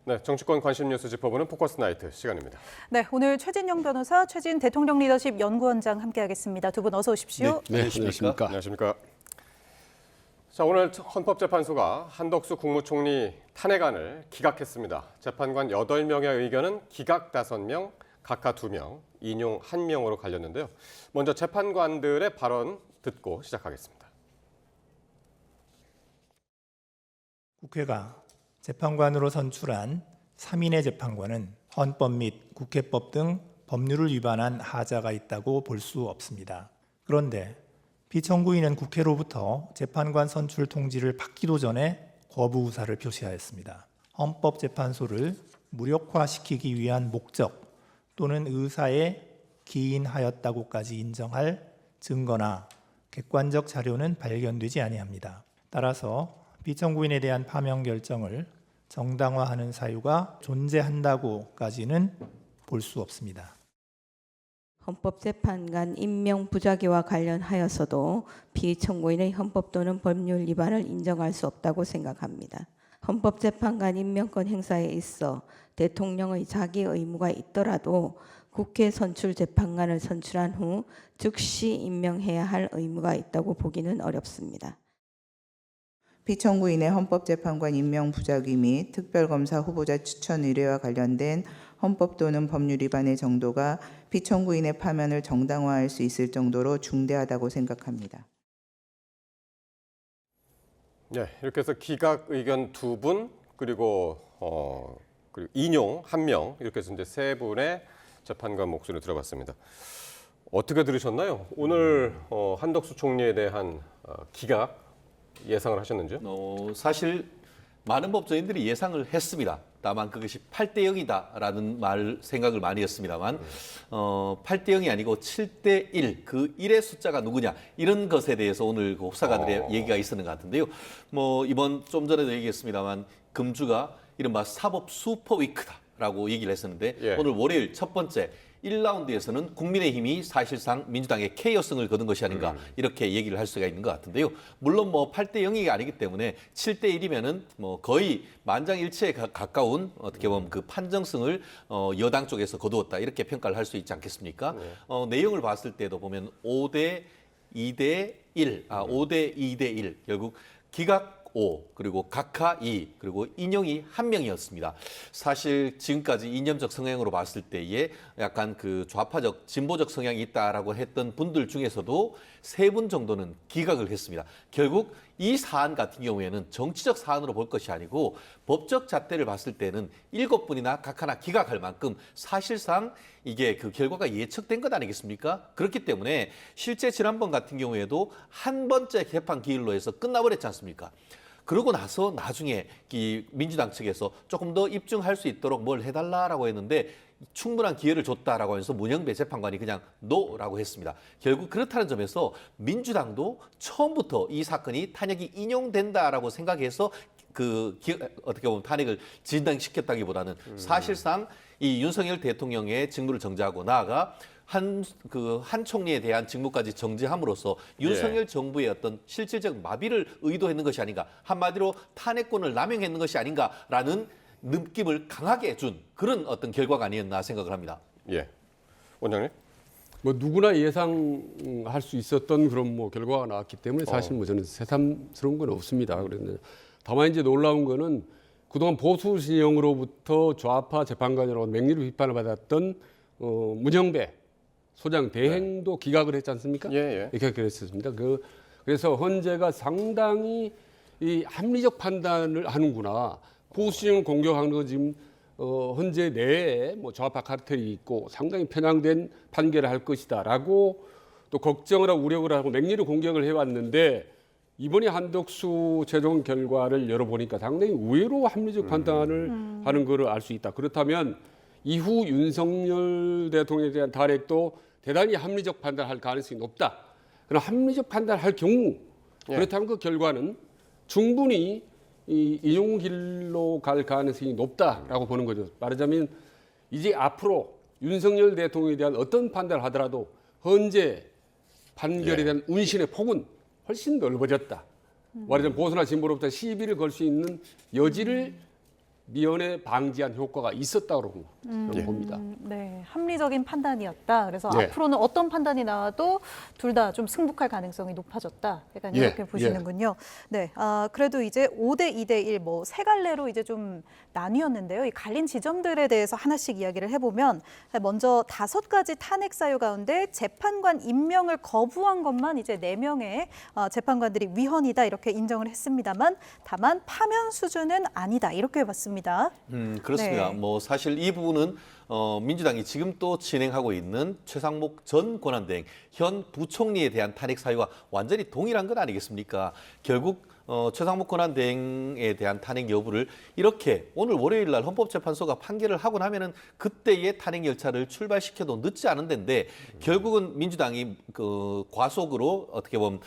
네, 정치권 관심 뉴스 짚어보는 포커스 나이트 시간입니다. 네, 오늘 최진영 변호사, 최진 대통령 리더십 연구원장 함께하겠습니다. 두 분 어서 오십시오. 네, 안녕하십니까. 안녕하십니까. 자, 오늘 헌법재판소가 한덕수 국무총리 탄핵안을 기각했습니다. 재판관 8명의 의견은 기각 5명, 각하 2명, 인용 1명으로 갈렸는데요. 먼저 재판관들의 발언 듣고 시작하겠습니다. 국회가 재판관으로 선출한 3인의 재판관은 헌법 및 국회법 등 법률을 위반한 하자가 있다고 볼 수 없습니다. 그런데 피청구인은 국회로부터 재판관 선출 통지를 받기도 전에 거부 의사를 표시하였습니다. 헌법재판소를 무력화시키기 위한 목적 또는 의사에 기인하였다고까지 인정할 증거나 객관적 자료는 발견되지 아니합니다. 따라서 피청구인에 대한 파면 결정을 정당화하는 사유가 존재한다고까지는 볼 수 없습니다. 헌법재판관 임명 부작위와 관련하여서도 피청구인의 헌법 또는 법률 위반을 인정할 수 없다고 생각합니다. 헌법재판관 임명권 행사에 있어 대통령의 자기 의무가 있더라도 국회 선출 재판관을 선출한 후 즉시 임명해야 할 의무가 있다고 보기는 어렵습니다. 피청구인의 헌법재판관 임명 부작위 및 특별검사 후보자 추천 의뢰와 관련된 헌법 또는 법률 위반의 정도가 피청구인의 파면을 정당화할 수 있을 정도로 중대하다고 생각합니다. 네, 이렇게 해서 기각 의견 2분 그리고 인용 1명 이렇게 해서 이제 3분의 재판관 목소리를 들어봤습니다. 어떻게 들으셨나요? 오늘 한덕수 총리에 대한 기각 예상을 하셨는지요? 사실 많은 법조인들이 예상을 했습니다. 다만 그것이 8대 0이다라는 생각을 많이 했습니다만 8대 0이 아니고 7대 1, 그 1의 숫자가 누구냐 이런 것에 대해서 오늘 그 법사가들의 얘기가 있었는 것 같은데요. 이번 좀 전에도 얘기했습니다만 금주가 이른바 사법 슈퍼위크다라고 얘기를 했었는데 예. 오늘 월요일 첫 번째 1라운드에서는 국민의힘이 사실상 민주당의 KO승을 거둔 것이 아닌가 이렇게 얘기를 할 수가 있는 것 같은데요. 물론 8대 0이 아니기 때문에 7대 1이면은 거의 만장일치에 가까운 어떻게 보면 그 판정승을 여당 쪽에서 거두었다 이렇게 평가를 할 수 있지 않겠습니까? 네. 내용을 봤을 때도 보면 5대 2대 1, 5대 2대 1 결국 기각 5, 그리고 각하 2, 그리고 인용이 1명이었습니다. 사실 지금까지 이념적 성향으로 봤을 때에 약간 그 좌파적, 진보적 성향이 있다라고 했던 분들 중에서도 3분 정도는 기각을 했습니다. 결국 이 사안 같은 경우에는 정치적 사안으로 볼 것이 아니고 법적 잣대를 봤을 때는 7분이나 각하나 기각할 만큼 사실상 이게 그 결과가 예측된 것 아니겠습니까? 그렇기 때문에 실제 지난번 같은 경우에도 한 번째 개판 기일로 해서 끝나버렸지 않습니까? 그러고 나서 나중에 이 민주당 측에서 조금 더 입증할 수 있도록 뭘 해달라라고 했는데 충분한 기회를 줬다라고 하면서 문영배 재판관이 그냥 노라고 했습니다. 결국 그렇다는 점에서 민주당도 처음부터 이 사건이 탄핵이 인용된다라고 생각해서 어떻게 보면 탄핵을 진행시켰다기보다는 사실상 이 윤석열 대통령의 직무를 정지하고 나아가 한 총리에 대한 직무까지 정지함으로써 윤석열 정부의 어떤 실질적 마비를 의도했는 것이 아닌가, 한마디로 탄핵권을 남용했는 것이 아닌가라는 느낌을 강하게 준 그런 어떤 결과가 아니었나 생각을 합니다. 예, 원장님. 누구나 예상할 수 있었던 그런 결과가 나왔기 때문에 사실 저는 새삼스러운 건 없습니다. 그런데 다만 이제 놀라운 거는 그동안 보수 진영으로부터 좌파 재판관이라고 맹렬히 비판을 받았던 문영배 소장 대행도 기각을 했지 않습니까? 예. 이렇게 그랬습니다. 그래서 헌재가 상당히 이 합리적 판단을 하는구나. 보수 진영을 공격하는 거 지금 헌재 내에 좌파 카르텔이 있고 상당히 편향된 판결을 할 것이다라고 또 걱정을 하고 우려를 하고 맹렬히 공격을 해왔는데 이번에 한덕수 최종 결과를 열어보니까 상당히 의외로 합리적 판단을 하는 것을 알 수 있다. 그렇다면 이후 윤석열 대통령에 대한 탄핵도 대단히 합리적 판단할 가능성이 높다. 그럼 합리적 판단할 경우 그렇다면 그 결과는 충분히 이 인용 길로 갈 가능성이 높다라고 보는 거죠. 말하자면 이제 앞으로 윤석열 대통령에 대한 어떤 판단을 하더라도 헌재 판결에 대한 운신의 폭은 훨씬 넓어졌다. 말하자면 보수나 진보로부터 시비를 걸 수 있는 여지를 미연에 방지한 효과가 있었다고 저는 봅니다. 네, 합리적인 판단이었다. 그래서 네. 앞으로는 어떤 판단이 나와도 둘 다 좀 승복할 가능성이 높아졌다. 약간 이렇게 예, 보시는군요. 네, 그래도 이제 5대 2대 1, 뭐 세 갈래로 이제 좀 나뉘었는데요. 이 갈린 지점들에 대해서 하나씩 이야기를 해보면 먼저 5가지 탄핵 사유 가운데 재판관 임명을 거부한 것만 이제 4명의 재판관들이 위헌이다 이렇게 인정을 했습니다만 다만 파면 수준은 아니다 이렇게 봤습니다. 그렇습니다. 네. 뭐 사실 이 부분은 민주당이 지금 또 진행하고 있는 최상목 전 권한대행 현 부총리에 대한 탄핵 사유와 완전히 동일한 것 아니겠습니까? 결국 최상목 권한대행에 대한 탄핵 여부를 이렇게 오늘 월요일 날 헌법재판소가 판결을 하고 나면은 그때의 탄핵 열차를 출발시켜도 늦지 않은 데인데 결국은 민주당이 그 과속으로 어떻게 보면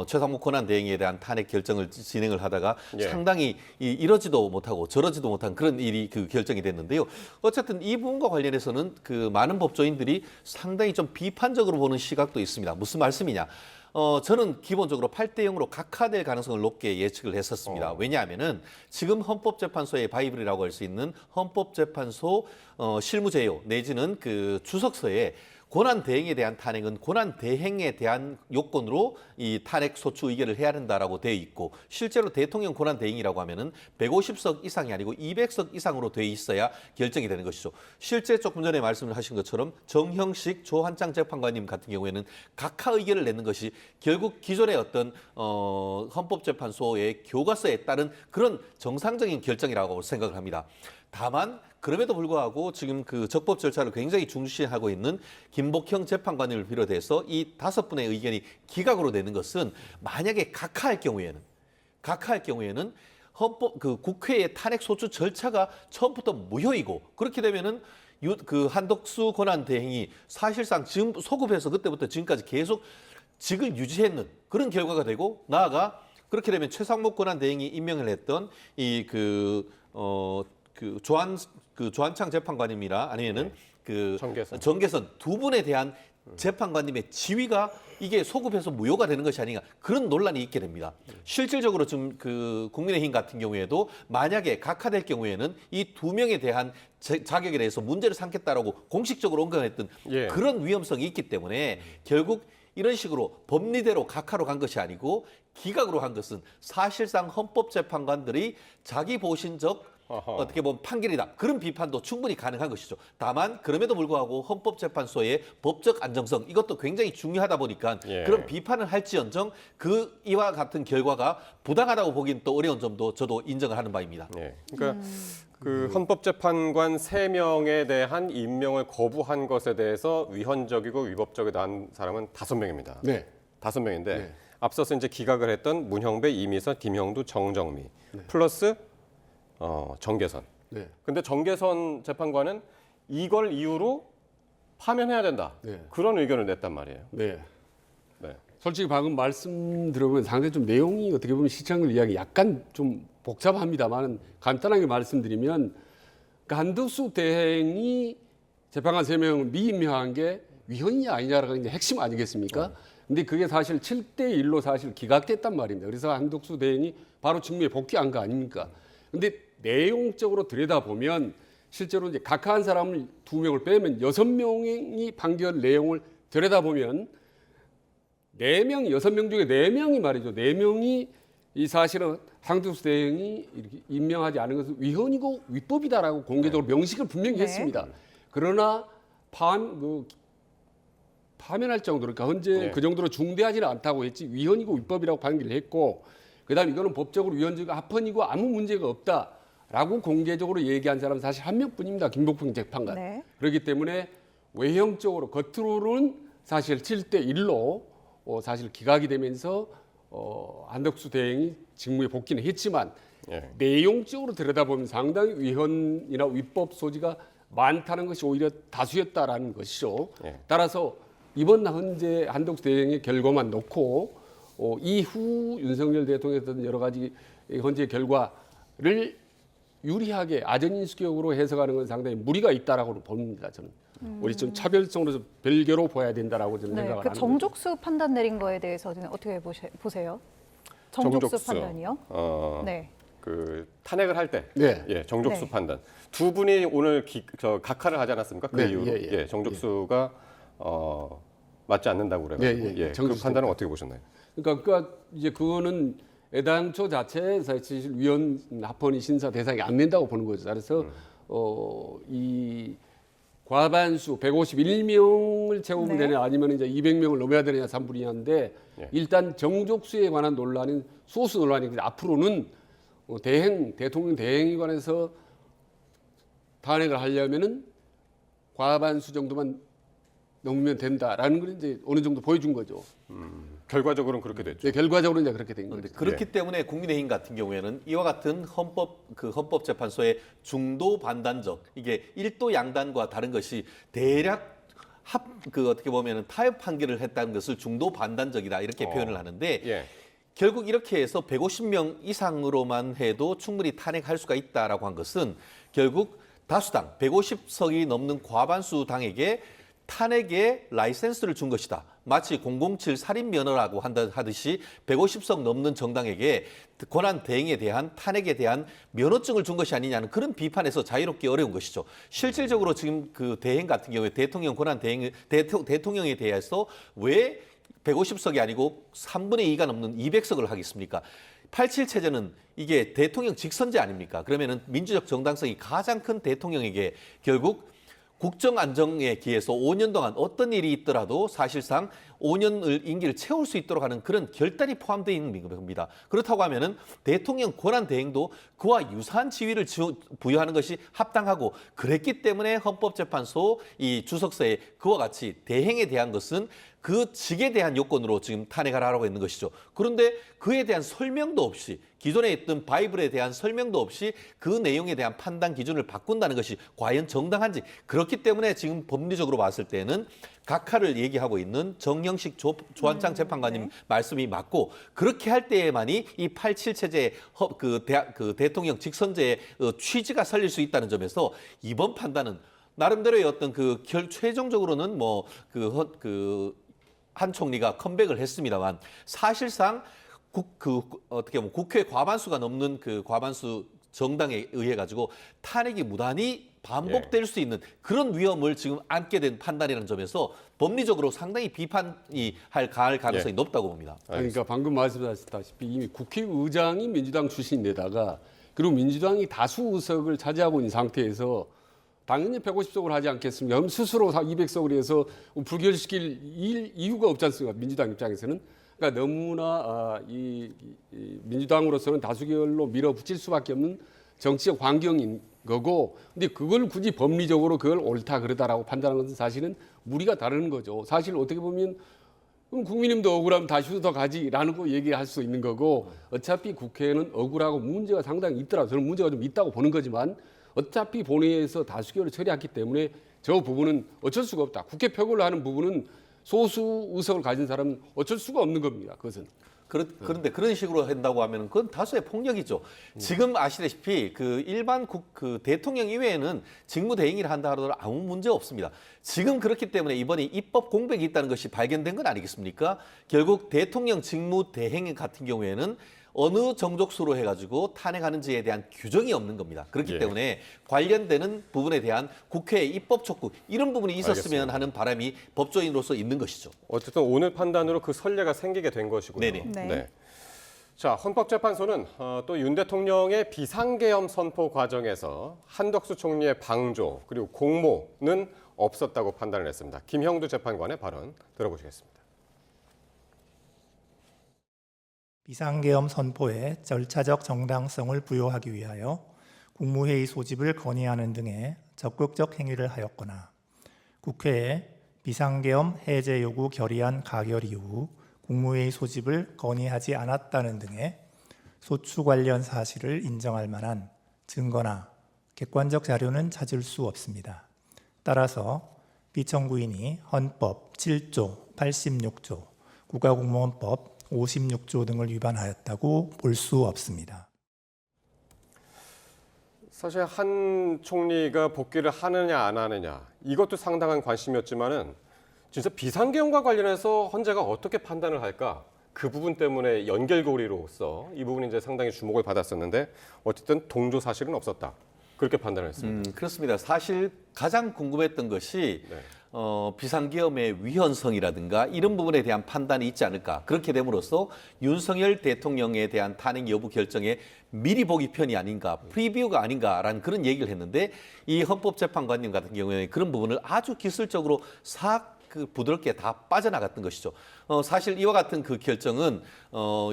최상목 권한대행에 대한 탄핵 결정을 진행을 하다가 예. 상당히 이러지도 못하고 저러지도 못한 그런 일이 그 결정이 됐는데요. 어쨌든 이 부분과 관련해서는 그 많은 법조인들이 상당히 좀 비판적으로 보는 시각도 있습니다. 무슨 말씀이냐? 저는 기본적으로 8대 0으로 각하될 가능성을 높게 예측을 했었습니다. 왜냐하면은 지금 헌법재판소의 바이블이라고 할 수 있는 헌법재판소 실무제요 내지는 그 주석서에 권한 대행에 대한 탄핵은 권한 대행에 대한 요건으로 이 탄핵 소추 의결을 해야 된다라고 되어 있고 실제로 대통령 권한 대행이라고 하면은 150석 이상이 아니고 200석 이상으로 되어 있어야 결정이 되는 것이죠. 실제 조금 전에 말씀을 하신 것처럼 정형식 조한창 재판관님 같은 경우에는 각하 의결을 내는 것이 결국 기존의 어떤 헌법재판소의 교과서에 따른 그런 정상적인 결정이라고 생각을 합니다. 다만 그럼에도 불구하고 지금 그 적법 절차를 굉장히 중시하고 있는 김복형 재판관님을 비롯해서 이 5분의 의견이 기각으로 되는 것은 만약에 각하할 경우에는 헌법 그 국회의 탄핵 소추 절차가 처음부터 무효이고 그렇게 되면은 그 한덕수 권한 대행이 사실상 지금 소급해서 그때부터 지금까지 계속 직을 유지했는 그런 결과가 되고 나아가 그렇게 되면 최상목 권한 대행이 임명을 했던 조한창 재판관님이나 아니면은 그 정계선 두 분에 대한 재판관님의 지위가 이게 소급해서 무효가 되는 것이 아닌가 그런 논란이 있게 됩니다. 실질적으로 지금 그 국민의힘 같은 경우에도 만약에 각하될 경우에는 이 2명에 대한 자격에 대해서 문제를 삼겠다라고 공식적으로 언급했던 예. 그런 위험성이 있기 때문에 결국 이런 식으로 법리대로 각하로 간 것이 아니고 기각으로 한 것은 사실상 헌법재판관들이 자기 보신적 어떻게 보면 판결이다. 그런 비판도 충분히 가능한 것이죠. 다만 그럼에도 불구하고 헌법재판소의 법적 안정성 이것도 굉장히 중요하다 보니까 예. 그런 비판을 할지언정 그 이와 같은 결과가 부당하다고 보기는 또 어려운 점도 저도 인정을 하는 바입니다. 예. 그러니까 그 헌법재판관 3명에 대한 임명을 거부한 것에 대해서 위헌적이고 위법적이다 한 사람은 5명입니다. 네. 5명인데 네. 앞서서 이제 기각을 했던 문형배, 이미선, 김형두, 정정미 플러스 정계선. 네. 근데 정계선 재판관은 이걸 이유로 파면해야 된다. 네. 그런 의견을 냈단 말이에요. 네. 네. 솔직히 방금 말씀 들어보면 상당히 좀 내용이 어떻게 보면 시청을 이야기 약간 좀 복잡합니다만 간단하게 말씀드리면 그 한덕수 대행이 재판관 3명을 미임명한 게 위헌이냐 아니냐가 이제 핵심 아니겠습니까? 근데 그게 사실 7대 1로 사실 기각됐단 말입니다. 그래서 한덕수 대행이 바로 직무에 복귀한 거 아닙니까? 근데 내용적으로 들여다보면 실제로 이제 각하한 사람을 2명을 빼면 6명이 판결 내용을 들여다보면 4명, 6명 중에 4명이 말이죠. 4명이 이 사실은 한덕수 대행이 이렇게 임명하지 않은 것은 위헌이고 위법이다라고 공개적으로 명식을 분명히 네. 했습니다. 그러나 파면할 정도로 그러니까 현재 네. 그 정도로 중대하지는 않다고 했지 위헌이고 위법이라고 판결을 했고 그다음 이거는 법적으로 위헌적이고 합헌이고 아무 문제가 없다라고 공개적으로 얘기한 사람은 사실 한 명뿐입니다. 김복평 재판관. 네. 그렇기 때문에 외형적으로 겉으로는 사실 7대 1로 사실 기각이 되면서 한덕수 대행이 직무에 복귀는 했지만 예. 내용적으로 들여다보면 상당히 위헌이나 위법 소지가 많다는 것이 오히려 다수였다라는 것이죠. 예. 따라서 이번 현재 한덕수 대행의 결과만 놓고 이후 윤석열 대통령의 어떤 여러 가지 현재 결과를 유리하게 아전인수격으로 해석하는 건 상당히 무리가 있다라고 봅니다. 저는 우리 좀 차별성으로 좀 별개로 봐야 된다라고 저는 네, 생각을 그 하는 정족수 판단 내린 거에 대해서는 어떻게 보세요? 정족수 판단이요? 어, 네. 그 탄핵을 할 때, 네. 예, 정족수 네. 판단 두 분이 오늘 각하를 하지 않았습니까? 그 네, 이후로 예, 예. 정족수가 맞지 않는다고 그래가지고 예, 예. 그 정족수 판단은 어떻게 보셨나요? 그러니까 이제 그거는 애당초 자체에 사실 위원 합헌이 심사 대상이 안 된다고 보는 거죠. 그래서 이 과반수 151명을 채우면 네. 되냐 아니면 이제 200명을 넘어야 되느냐 3분이한데 예. 일단 정족수에 관한 논란은 소수 논란이 앞으로는 대통령 대행에 관해서 탄핵을 하려면은 과반수 정도만 넘으면 된다라는 걸 이제 어느 정도 보여준 거죠. 결과적으로는 그렇게 됐죠. 네, 결과적으로 이제 그렇게 된 거죠. 그렇기 때문에 국민의힘 같은 경우에는 이와 같은 헌법재판소의 중도 반단적 이게 일도 양단과 다른 것이 대략 어떻게 보면은 타협 판결을 했다는 것을 중도 반단적이다 이렇게 표현을 하는데 예. 결국 이렇게 해서 150명 이상으로만 해도 충분히 탄핵할 수가 있다라고 한 것은 결국 다수당 150석이 넘는 과반수 당에게 탄핵의 라이센스를 준 것이다. 마치 007 살인 면허라고 하듯이 150석 넘는 정당에게 권한 대행에 대한 탄핵에 대한 면허증을 준 것이 아니냐는 그런 비판에서 자유롭기 어려운 것이죠. 실질적으로 지금 그 대행 같은 경우에 대통령 권한 대통령에 대해서 왜 150석이 아니고 3분의 2가 넘는 200석을 하겠습니까? 87 체제는 이게 대통령 직선제 아닙니까? 그러면은 민주적 정당성이 가장 큰 대통령에게 결국 국정 안정에 기해서 5년 동안 어떤 일이 있더라도 사실상 5년을 임기를 채울 수 있도록 하는 그런 결단이 포함되어 있는 겁니다. 그렇다고 하면은 대통령 권한 대행도 그와 유사한 지위를 부여하는 것이 합당하고 그랬기 때문에 헌법재판소 이 주석서에 그와 같이 대행에 대한 것은 그 직에 대한 요건으로 지금 탄핵을 하라고 했는 것이죠. 그런데 그에 대한 설명도 없이 기존에 있던 바이블에 대한 설명도 없이 그 내용에 대한 판단 기준을 바꾼다는 것이 과연 정당한지 그렇기 때문에 지금 법리적으로 봤을 때는 각하를 얘기하고 있는 정영식 조한창 재판관님 말씀이 맞고 그렇게 할 때에만이 이 87 체제의 그 대통령 직선제의 취지가 설릴 수 있다는 점에서 이번 판단은 나름대로의 어떤 최종적으로는 한 총리가 컴백을 했습니다만 사실상 어떻게 보면 국회 과반수가 넘는 그 과반수 정당에 의해 가지고 탄핵이 무단히 반복될 수 있는 그런 위험을 지금 안게 된 판단이라는 점에서 법리적으로 상당히 비판이 가할 가능성이 높다고 봅니다. 그러니까 방금 말씀하셨다시피 이미 국회의장이 민주당 출신인데다가 그리고 민주당이 다수 의석을 차지하고 있는 상태에서 당연히 150석을 하지 않겠습니까? 그럼 스스로 200석을 해서 불결시킬 이유가 없지 않습니까? 민주당 입장에서는. 그러니까 너무나 이 민주당으로서는 다수결로 밀어붙일 수밖에 없는 정치적 환경인 거고 근데 그걸 굳이 법리적으로 그걸 옳다 그러다라고 판단하는 것은 사실은 무리가 다른 거죠. 사실 어떻게 보면 그럼 국민님도 억울하면 다시 더 가지라는 거 얘기할 수 있는 거고 어차피 국회는 억울하고 문제가 상당히 있더라도 저는 문제가 좀 있다고 보는 거지만 어차피 본회의에서 다수결을 처리했기 때문에 저 부분은 어쩔 수가 없다. 국회 표결로 하는 부분은 소수 의석을 가진 사람은 어쩔 수가 없는 겁니다. 그것은. 그런데 그런 식으로 한다고 하면 그건 다수의 폭력이죠. 지금 아시다시피 그 일반 그 대통령 이외에는 직무대행을 한다 하더라도 아무 문제 없습니다. 지금 그렇기 때문에 이번에 입법 공백이 있다는 것이 발견된 건 아니겠습니까? 결국 대통령 직무대행 같은 경우에는 어느 정족수로 해가지고 탄핵하는지에 대한 규정이 없는 겁니다. 그렇기 때문에 관련되는 부분에 대한 국회의 입법 촉구 이런 부분이 있었으면 알겠습니다. 하는 바람이 법조인으로서 있는 것이죠. 어쨌든 오늘 판단으로 그 선례가 생기게 된 것이고요. 네네. 네. 자, 헌법재판소는 또 윤 대통령의 비상계엄 선포 과정에서 한덕수 총리의 방조 그리고 공모는 없었다고 판단을 했습니다. 김형두 재판관의 발언 들어보시겠습니다. 비상계엄 선포에 절차적 정당성을 부여하기 위하여 국무회의 소집을 건의하는 등의 적극적 행위를 하였거나 국회에 비상계엄 해제 요구 결의안 가결 이후 국무회의 소집을 건의하지 않았다는 등의 소추 관련 사실을 인정할 만한 증거나 객관적 자료는 찾을 수 없습니다. 따라서 피청구인이 헌법 7조, 86조, 국가공무원법 56조 등을 위반하였다고 볼 수 없습니다. 사실 한 총리가 복귀를 하느냐 안 하느냐 이것도 상당한 관심이었지만은 진짜 비상계엄과 관련해서 헌재가 어떻게 판단을 할까 그 부분 때문에 연결고리로서 이 부분이 이제 상당히 주목을 받았었는데 어쨌든 동조 사실은 없었다. 그렇게 판단을 했습니다. 그렇습니다. 사실 가장 궁금했던 것이 네. 비상계엄의 위헌성이라든가 이런 부분에 대한 판단이 있지 않을까. 그렇게 됨으로써 윤석열 대통령에 대한 탄핵 여부 결정에 미리 보기 편이 아닌가, 프리뷰가 아닌가라는 그런 얘기를 했는데 이 헌법재판관님 같은 경우에는 그런 부분을 아주 기술적으로 부드럽게 다 빠져나갔던 것이죠. 사실 이와 같은 그 결정은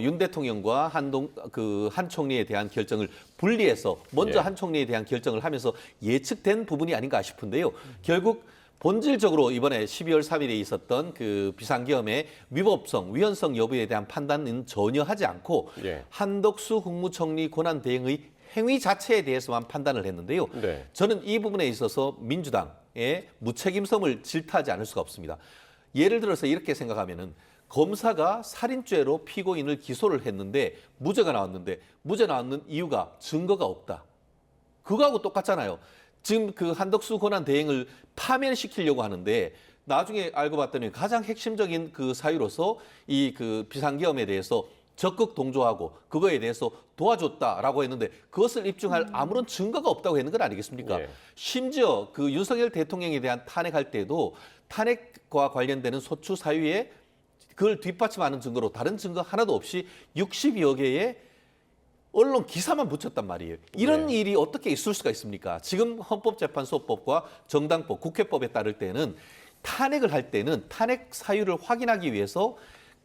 윤 대통령과 한 총리에 대한 결정을 분리해서 먼저 한 총리에 대한 결정을 하면서 예측된 부분이 아닌가 싶은데요. 결국 본질적으로 이번에 12월 3일에 있었던 그 비상계엄의 위법성, 위헌성 여부에 대한 판단은 전혀 하지 않고 예. 한덕수 국무총리 권한 대행의 행위 자체에 대해서만 판단을 했는데요. 네. 저는 이 부분에 있어서 민주당의 무책임성을 질타하지 않을 수가 없습니다. 예를 들어서 이렇게 생각하면은 검사가 살인죄로 피고인을 기소를 했는데 무죄가 나왔는데 무죄 나왔는 이유가 증거가 없다. 그거하고 똑같잖아요. 지금 그 한덕수 권한 대행을 파면시키려고 하는데 나중에 알고 봤더니 가장 핵심적인 그 사유로서 이 그 비상계엄에 대해서 적극 동조하고 그거에 대해서 도와줬다라고 했는데 그것을 입증할 아무런 증거가 없다고 했는 건 아니겠습니까? 예. 심지어 그 윤석열 대통령에 대한 탄핵할 때도 탄핵과 관련되는 소추 사유에 그걸 뒷받침하는 증거로 다른 증거 하나도 없이 60여 개의 언론 기사만 붙였단 말이에요. 이런 네. 일이 어떻게 있을 수가 있습니까? 지금 헌법재판소법과 정당법, 국회법에 따를 때는 탄핵을 할 때는 탄핵 사유를 확인하기 위해서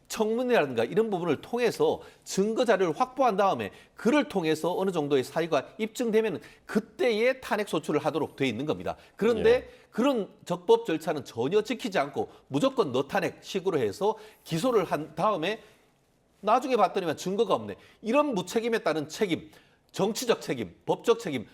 청문회라든가 이런 부분을 통해서 증거 자료를 확보한 다음에 그를 통해서 어느 정도의 사유가 입증되면 그때의 탄핵 소추를 하도록 돼 있는 겁니다. 그런데 예. 그런 적법 절차는 전혀 지키지 않고 무조건 너 탄핵식으로 해서 기소를 한 다음에 나중에 봤더니만 증거가 없네. 이런 무책임에 따른 책임, 정치적 책임, 법적 책임,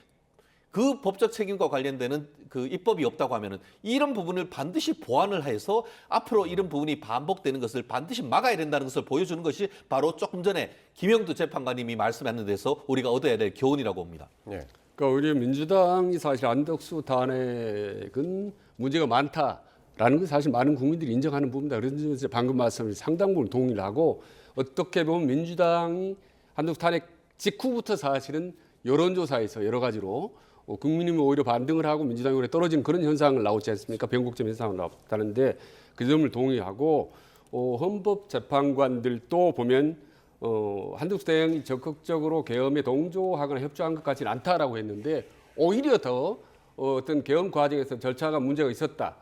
그 법적 책임과 관련되는 그 입법이 없다고 하면은 이런 부분을 반드시 보완을 해서 앞으로 이런 부분이 반복되는 것을 반드시 막아야 된다는 것을 보여주는 것이 바로 조금 전에 김영두 재판관님이 말씀하는 데서 우리가 얻어야 될 교훈이라고 봅니다. 예. 그러니까 우리 민주당이 사실 안덕수 탄핵은 문제가 많다라는 건 사실 많은 국민들이 인정하는 부분이다. 그래서 방금 말씀하신 상당 부분 동의를 하고 어떻게 보면 민주당이 한덕수 탄핵 직후부터 사실은 여론조사에서 여러 가지로 국민이 오히려 반등을 하고 민주당이 오히려 떨어지는 그런 현상을 나오지 않습니까? 변곡점 현상을 나왔다는데 그 점을 동의하고 헌법재판관들도 보면 한덕수 대행이 적극적으로 계엄에 동조하거나 협조한 것 같지는 않다라고 했는데 오히려 더 어떤 계엄 과정에서 절차가 문제가 있었다.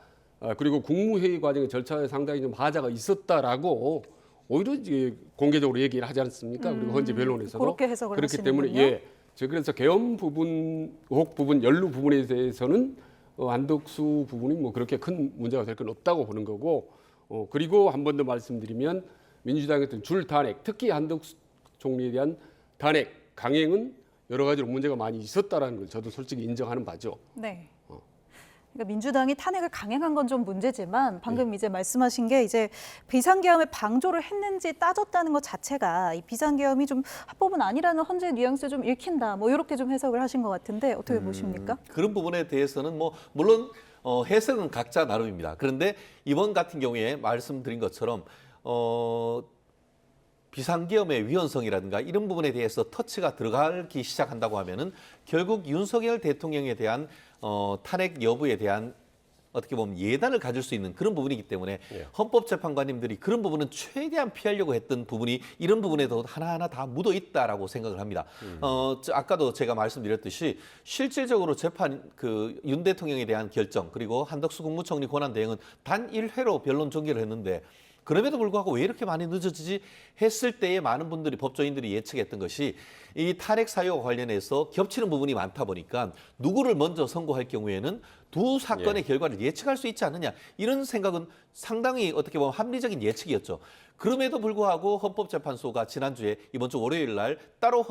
그리고 국무회의 과정의 절차에 상당히 좀 하자가 있었다라고 오히려 이제 공개적으로 얘기를 하지 않습니까? 그리고 헌재 변론에서도 그렇게 해석을 그렇기 때문에 하시는군요. 그래서 계엄 부분, 의혹 부분, 연루 부분에 대해서는 한덕수 부분이 뭐 그렇게 큰 문제가 될 건 없다고 보는 거고 그리고 한 번 더 말씀드리면 민주당의 어떤 줄 탄핵, 특히 한덕수 총리에 대한 탄핵 강행은 여러 가지로 문제가 많이 있었다라는 걸 저도 솔직히 인정하는 바죠. 네. 그러니까 민주당이 탄핵을 강행한 건 좀 문제지만 방금 이제 말씀하신 게 이제 비상계엄에 방조를 했는지 따졌다는 것 자체가 이 비상계엄이 좀 합법은 아니라는 헌재의 뉘앙스를 좀 읽힌다. 뭐 이렇게 좀 해석을 하신 것 같은데 어떻게 보십니까? 그런 부분에 대해서는 뭐 물론 해석은 각자 나름입니다. 그런데 이번 같은 경우에 말씀드린 것처럼 비상계엄의 위헌성이라든가 이런 부분에 대해서 터치가 들어가기 시작한다고 하면은 결국 윤석열 대통령에 대한 탄핵 여부에 대한 어떻게 보면 예단을 가질 수 있는 그런 부분이기 때문에 예. 헌법재판관님들이 그런 부분은 최대한 피하려고 했던 부분이 이런 부분에도 하나하나 다 묻어 있다라고 생각을 합니다. 아까도 제가 말씀드렸듯이 실질적으로 재판 윤 대통령에 대한 결정 그리고 한덕수 국무총리 권한 대행은 단 1회로 변론 종결을 했는데 그럼에도 불구하고 왜 이렇게 많이 늦어지지 했을 때에 많은 분들이 법조인들이 예측했던 것이 이 탄핵 사유와 관련해서 겹치는 부분이 많다 보니까 누구를 먼저 선고할 경우에는 두 사건의 결과를 예측할 수 있지 않느냐 이런 생각은 상당히 어떻게 보면 합리적인 예측이었죠. 그럼에도 불구하고 헌법재판소가 지난주에 이번 주 월요일 날 따로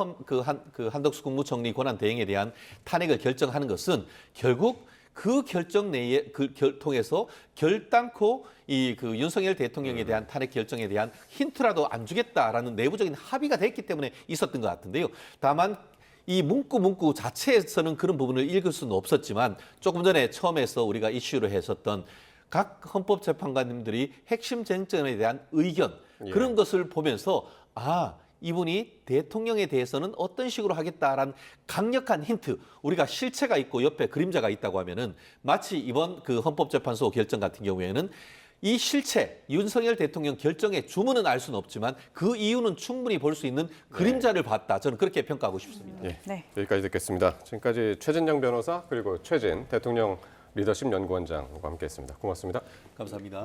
한덕수 국무총리 권한 대행에 대한 탄핵을 결정하는 것은 결국 그 결정 내에 통해서 결단코 그 윤석열 대통령에 대한 탄핵 결정에 대한 힌트라도 안 주겠다라는 내부적인 합의가 됐기 때문에 있었던 것 같은데요. 다만 이 문구 자체에서는 그런 부분을 읽을 수는 없었지만 조금 전에 처음에서 우리가 이슈로 했었던 각 헌법재판관님들이 핵심 쟁점에 대한 의견 예. 그런 것을 보면서 이분이 대통령에 대해서는 어떤 식으로 하겠다라는 강력한 힌트, 우리가 실체가 있고 옆에 그림자가 있다고 하면은 마치 이번 그 헌법재판소 결정 같은 경우에는 이 실체, 윤석열 대통령 결정의 주문은 알 수는 없지만 그 이유는 충분히 볼 수 있는 그림자를 봤다. 저는 그렇게 평가하고 싶습니다. 예, 네. 여기까지 듣겠습니다. 지금까지 최진영 변호사 그리고 최진 대통령 리더십 연구원장과 함께했습니다. 고맙습니다. 감사합니다.